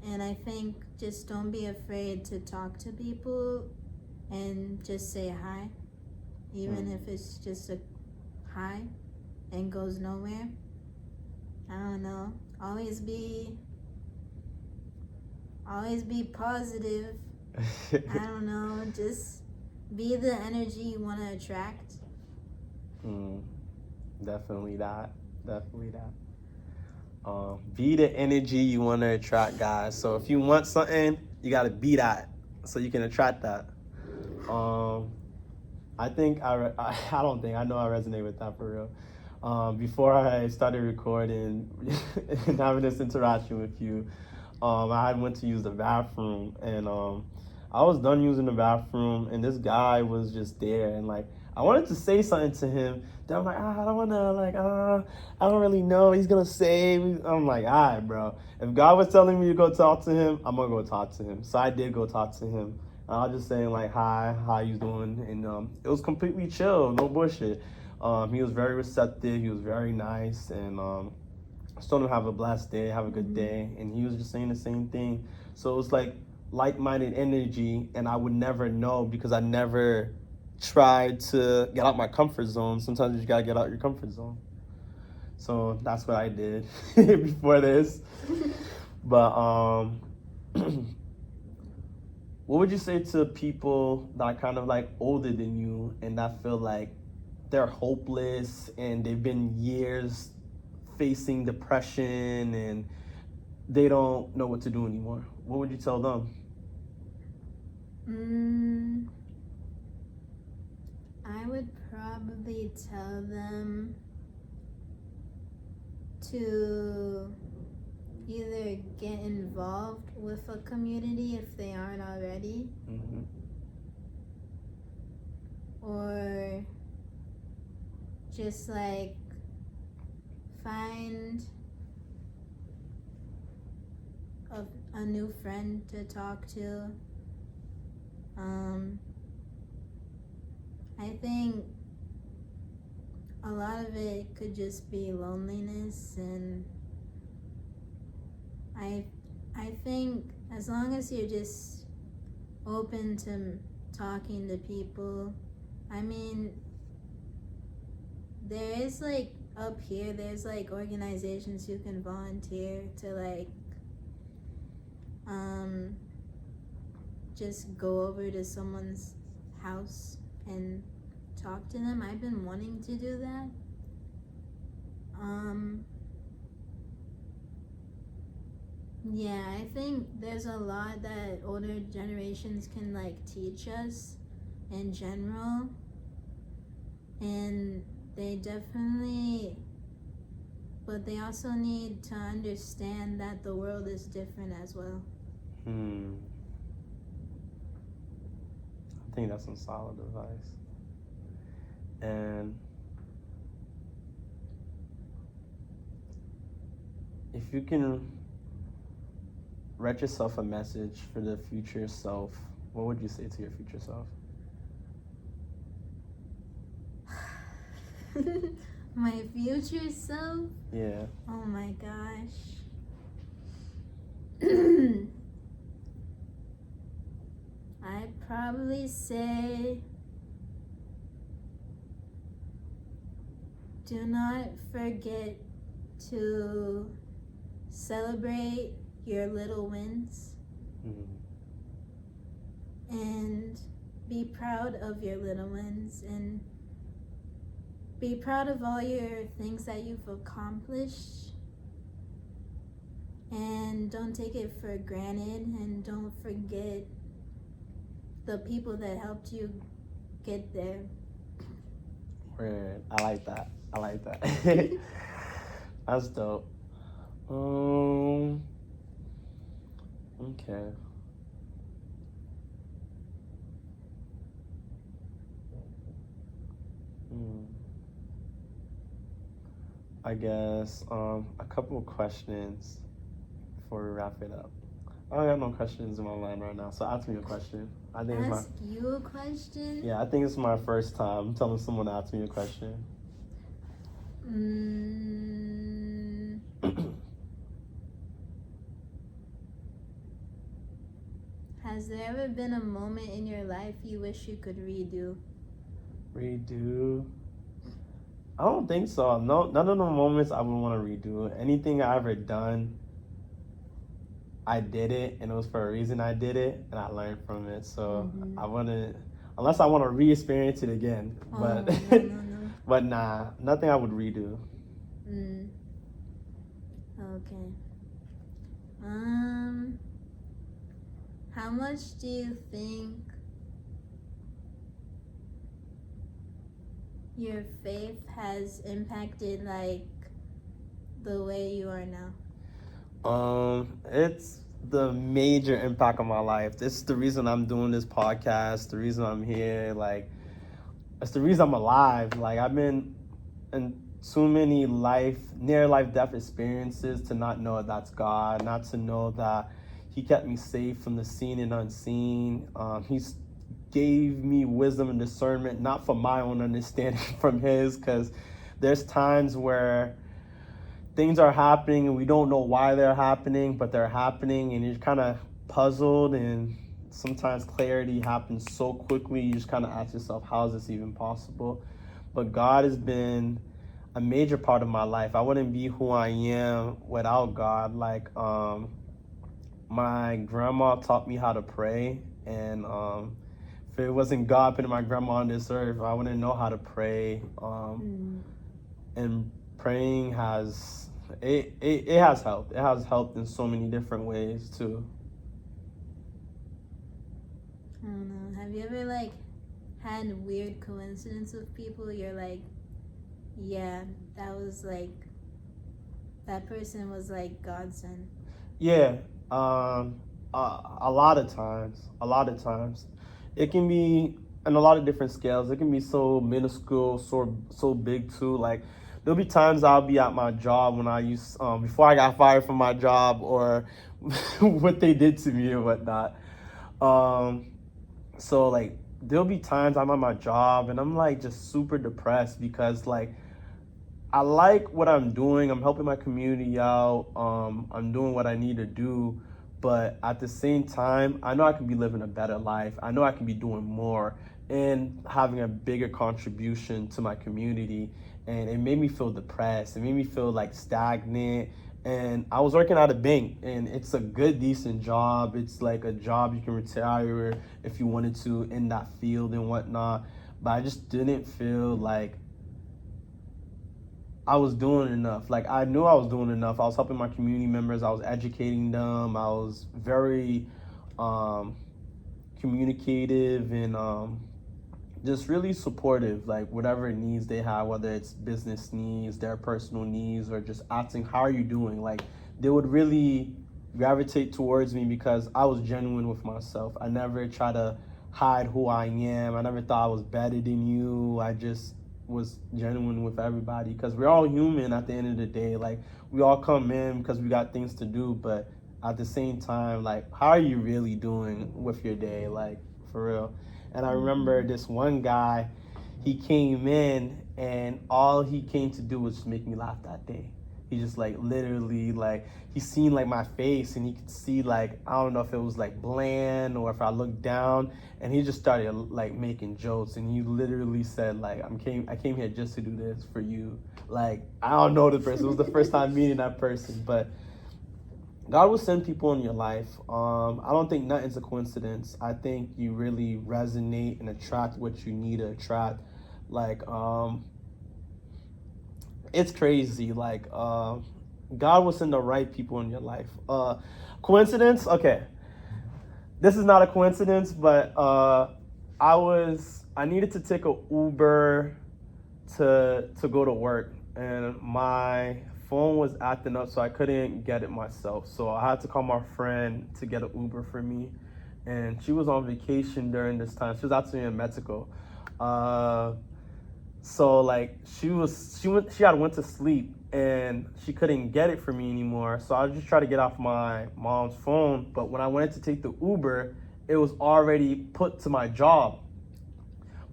And I think just don't be afraid to talk to people and just say hi, even if it's just a hi and goes nowhere. I don't know. Always be positive. I don't know. Just be the energy you want to attract. Definitely that. Be the energy you want to attract, guys. So if you want something, you got to be that so you can attract that. I think I know I resonate with that for real. Before I started recording and having this interaction with you, I had went to use the bathroom, and I was done using the bathroom, and this guy was just there, and like I wanted to say something to him. Then I'm like, I don't wanna, like, I don't really know. He's gonna say. I'm like, all right, bro. If God was telling me to go talk to him, I'm gonna go talk to him. So I did go talk to him. I was just saying like, hi, how you doing? And it was completely chill, no bullshit. He was very receptive. He was very nice, and I told him have a blessed day, have a good day, and he was just saying the same thing. So it was like-minded energy, and I would never know because I never tried to get out my comfort zone. Sometimes you just gotta get out your comfort zone. So that's what I did before this. But what would you say to people that are kind of like older than you and that feel like they're hopeless and they've been years facing depression and they don't know what to do anymore? What would you tell them? I would probably tell them to either get involved with a community if they aren't already, or just like find a new friend to talk to. I think a lot of it could just be loneliness, and I think as long as you're just open to talking to people, I mean, there is like up here, there's like organizations you can volunteer to like just go over to someone's house and talk to them. I've been wanting to do that. Yeah, I think there's a lot that older generations can like teach us in general, and they definitely, but they also need to understand that the world is different as well. I think that's some solid advice. And if you can write yourself a message for the future self, what would you say to your future self? My future self? Yeah. Oh my gosh. I'd probably say, do not forget to celebrate your little wins, and be proud of your little wins, and be proud of all your things that you've accomplished, and don't take it for granted, and don't forget the people that helped you get there. Word. I like that. That's dope. Okay. I guess a couple of questions before we wrap it up. I don't have no questions in my mind right now, so ask me a question. I think Ask you a question? Yeah, I think it's my first time telling someone to ask me a question. Has there ever been a moment in your life you wish you could redo? Redo? I don't think so. No, none of the moments I would want to redo. Anything I ever done, I did it, and it was for a reason I did it, and I learned from it. So I wouldn't, unless I want to re-experience it again. But No. but nah, nothing I would redo. Okay. How much do you think your faith has impacted like the way you are now? It's the major impact on my life. This is the reason I'm doing this podcast, the reason I'm here, like it's the reason I'm alive. Like I've been in too many near life death experiences to not know that's God, not to know that He kept me safe from the seen and unseen. He's gave me wisdom and discernment, not from my own understanding, from His, because there's times where things are happening and we don't know why they're happening, but they're happening, and you're kind of puzzled, and sometimes clarity happens so quickly you just kind of ask yourself, how is this even possible? But God has been a major part of my life. I wouldn't be who I am without God. Like my grandma taught me how to pray, and if it wasn't God putting my grandma on this earth, I wouldn't know how to pray. And praying has it has helped. It has helped in so many different ways too. I don't know. Have you ever like had weird coincidence with people? You're like, yeah, that was like that person was like godsend. Yeah, a lot of times. It can be on a lot of different scales. It can be so minuscule, so big too. Like there'll be times I'll be at my job when I used before I got fired from my job, or what they did to me or whatnot. So like there'll be times I'm at my job and I'm like just super depressed because like I like what I'm doing. I'm helping my community out. I'm doing what I need to do. But at the same time, I know I can be living a better life. I know I can be doing more and having a bigger contribution to my community. And it made me feel depressed. It made me feel like stagnant. And I was working at a bank, and it's a good, decent job. It's like a job you can retire if you wanted to in that field and whatnot. But I just didn't feel like I was doing enough. Like I knew I was doing enough. I was helping my community members. I was educating them. I was very communicative and just really supportive. Like whatever needs they have, whether it's business needs, their personal needs, or just asking, "How are you doing?" Like they would really gravitate towards me because I was genuine with myself. I never try to hide who I am. I never thought I was better than you. I just was genuine with everybody because we're all human at the end of the day. Like we all come in because we got things to do, but at the same time, like how are you really doing with your day, like for real? And I remember this one guy, he came in and all he came to do was just make me laugh that day. He just like literally like he seen like my face and he could see like I don't know if it was like bland or if I looked down, and he just started like making jokes, and he literally said like I came here just to do this for you. Like I don't know the person. It was the first time meeting that person, but God will send people in your life. I don't think nothing's a coincidence. I think you really resonate and attract what you need to attract. Like it's crazy. Like God will send the right people in your life. Coincidence? Okay, this is not a coincidence, but I needed to take a Uber to go to work, and my phone was acting up, so I couldn't get it myself. So I had to call my friend to get an Uber for me, and she was on vacation during this time. She was actually in Mexico. So like she had went to sleep and she couldn't get it for me anymore. So I just tried to get off my mom's phone, but when I went to take the Uber, it was already put to my job.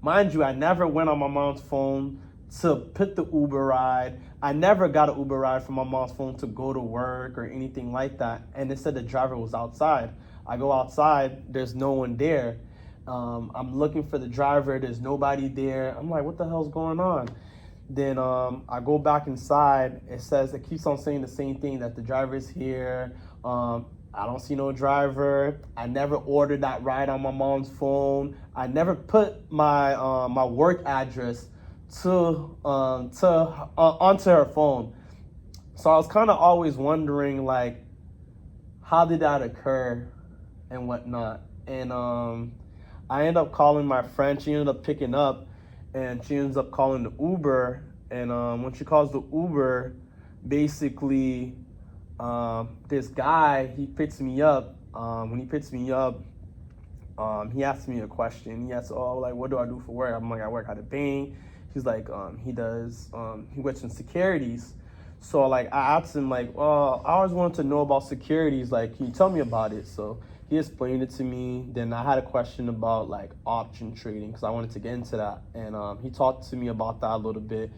Mind you, I never went on my mom's phone to put the Uber ride. I never got an Uber ride from my mom's phone to go to work or anything like that. And it said the driver was outside. I go outside, there's no one there. I'm looking for the driver, there's nobody there. I'm like, what the hell's going on? Then I go back inside. It keeps on saying the same thing, that the driver's here. I don't see no driver. I never ordered that ride on my mom's phone. I never put my my work address onto her phone. So I was kind of always wondering, like, how did that occur and whatnot. And I ended up calling my friend. She ended up picking up, and she ends up calling the Uber. And when she calls the Uber, basically, this guy, he picks me up. When he picks me up, he asked me a question. He asked, "Oh, like, what do I do for work?" I'm like, "I work at a bank." He's like, he works in securities. So like, I asked him, like, "Well, I always wanted to know about securities. Like, can you tell me about it?" So he explained it to me. Then I had a question about like option trading, because I wanted to get into that. And he talked to me about that a little bit.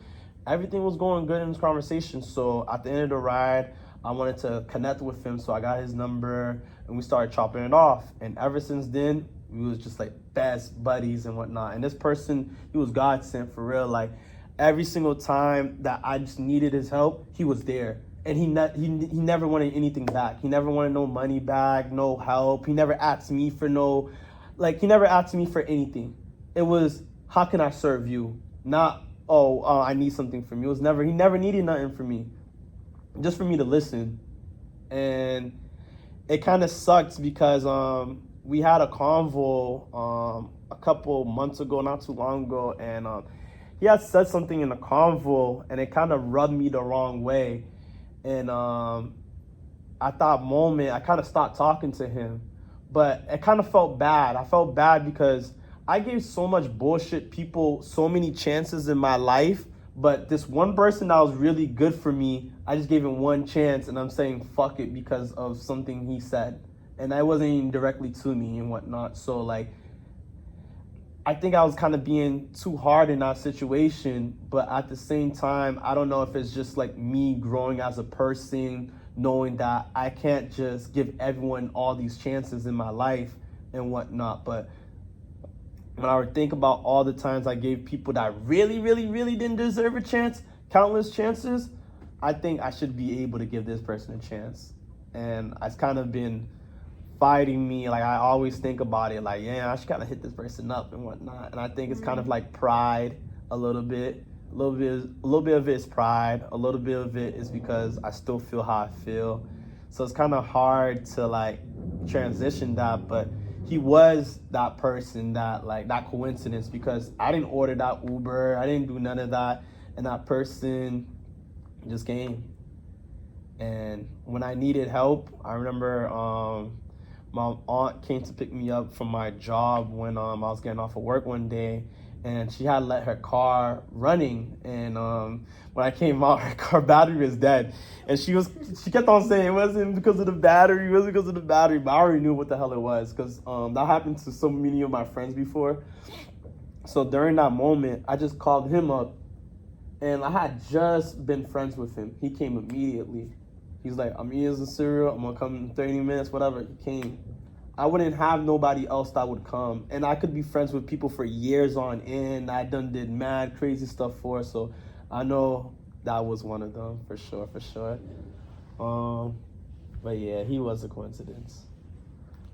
Everything was going good in this conversation. So at the end of the ride, I wanted to connect with him. So I got his number and we started chopping it off. And ever since then, we was just like best buddies and whatnot. And this person, he was God sent for real. Like, every single time that I just needed his help, he was there. And he never wanted anything back. He never wanted no money back, no help. He never asked me for he never asked me for anything. It was, how can I serve you? Not, I need something from you. He never needed nothing from me. Just for me to listen. And it kind of sucks because we had a convo a couple months ago, not too long ago, and he had said something in the convo, and it kind of rubbed me the wrong way. And at that moment, I kind of stopped talking to him. But it kind of felt bad. I felt bad because I gave so much bullshit people so many chances in my life. But this one person that was really good for me, I just gave him one chance, and I'm saying fuck it because of something he said. And that wasn't even directly to me and whatnot. So, like, I think I was kind of being too hard in that situation, but at the same time, I don't know if it's just like me growing as a person, knowing that I can't just give everyone all these chances in my life and whatnot. But when I would think about all the times I gave people that really, really, really didn't deserve a chance, countless chances, I think I should be able to give this person a chance. And it's kind of been fighting me. Like, I always think about it, like, yeah, I should kind of hit this person up and whatnot. And I think it's kind of like pride a little bit. A little bit of it is pride. A little bit of it is because I still feel how I feel. So it's kind of hard to like transition that. But he was that person, that like that coincidence, because I didn't order that Uber. I didn't do none of that. And that person just came. And when I needed help, I remember my aunt came to pick me up from my job when I was getting off of work one day, and she had let her car running, and when I came out, her car battery was dead, and she kept on saying it wasn't because of the battery, but I already knew what the hell it was, because that happened to so many of my friends before. So during that moment, I just called him up, and I had just been friends with him. He came immediately. He's like, I'm eating some cereal, I'm gonna come in 30 minutes, whatever. He came. I wouldn't have nobody else that would come. And I could be friends with people for years on end. I did mad crazy stuff for, so I know that was one of them, for sure. But yeah, he was a coincidence.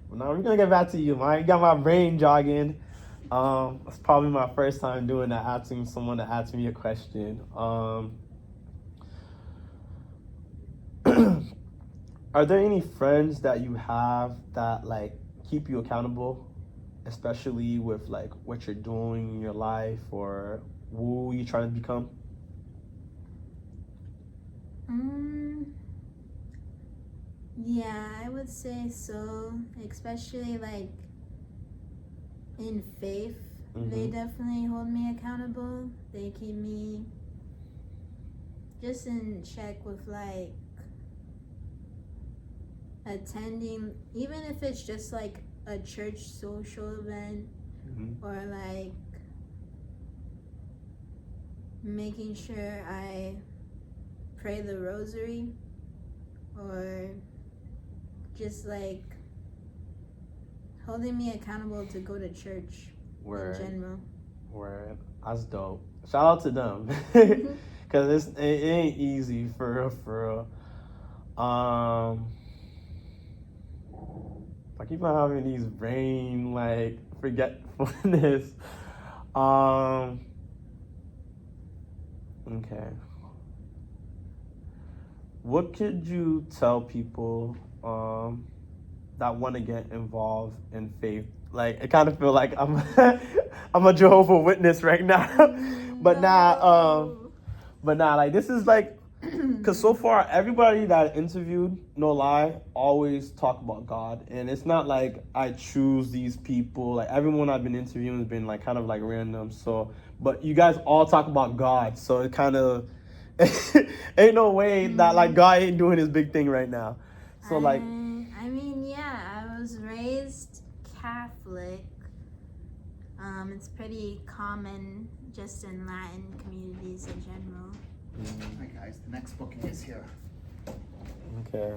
Well, now we're gonna get back to you, man. You got my brain jogging. It's probably my first time doing that, asking someone to ask me a question. Are there any friends that you have that like keep you accountable, especially with like what you're doing in your life or who you trying to become? Yeah, I would say so. Especially like in faith, they definitely hold me accountable. They keep me just in check with like attending, even if it's just like a church social event, or like making sure I pray the rosary, or just like holding me accountable to go to church Word. in general. Word. That's dope. Shout out to them. Cause it ain't easy for real. I keep on having these brain like forgetfulness. Okay. What could you tell people that want to get involved in faith? Like, I kind of feel like I'm I'm a Jehovah Witness right now, but like this is like, cause so far everybody that I interviewed, no lie, always talk about God, and it's not like I choose these people. Like everyone I've been interviewing has been like kind of like random. So, but you guys all talk about God, so it kind of ain't no way that like God ain't doing his big thing right now. So like, I mean, yeah, I was raised Catholic. It's pretty common just in Latin communities in general. Hi guys, the next booking is here. okay.